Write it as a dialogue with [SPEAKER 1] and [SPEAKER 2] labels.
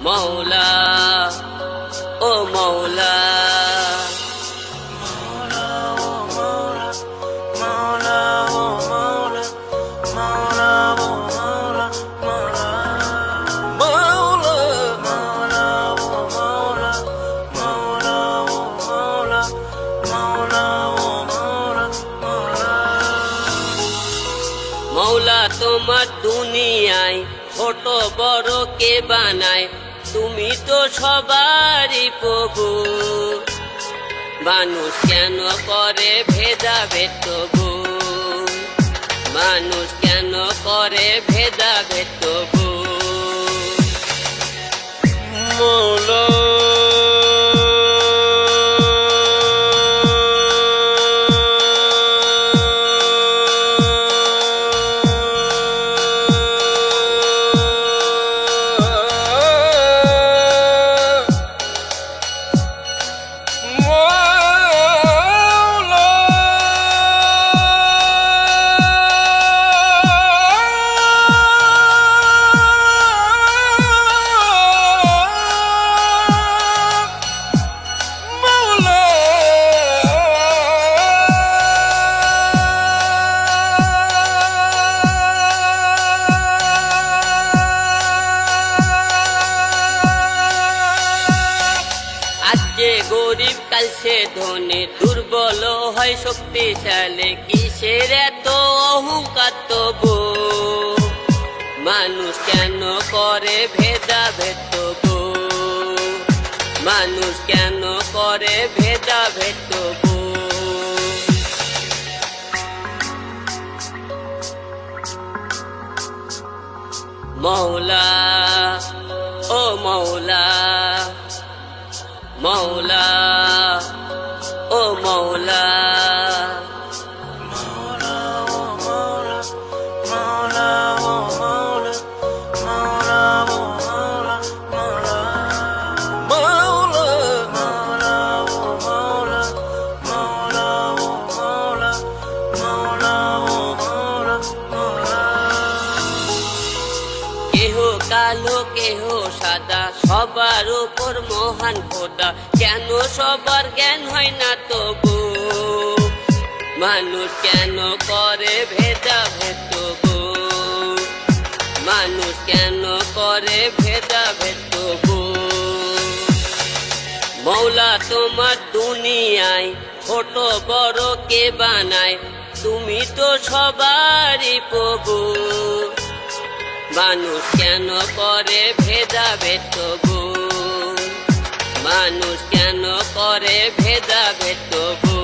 [SPEAKER 1] মৌলা ও মৌলা মৌলা তোমার দুনিয়ায় ছোট বড় কে বানায়, তুমি তো সবারই প্রভু। মানুষ কেন করে ভেদাভেদ তবু, মানুষ কেন করে ভেদাভেদ তবু। মৌলা গরিব কাল সে ধনী, দুর্বল হয় শক্তিশালী, কিসের এত অহংকার তবু। মানুষ কেন করে ভেদাভেদ তবু, মানুষ কেন করে ভেদাভেদ তবু। মৌলা ও মৌলা মৌলা ও মৌলা কেহ কালো কেহ সাদা, সবার উপর মহান খোদা, কেন সবার জ্ঞান হয় না তবু। মানুষ কেন করে ভেদাভেদ তবু, মানুষ কেন করে ভেদাভেদ তবু। মৌলা তোমার দুনিয়ায় ছোট বড় কে বানায়, তুমি তো সবারই প্রভু। মানুষ কেন করে ভেদাভেদ তবু, মানুষ কেন করে ভেদাভেদ তবু।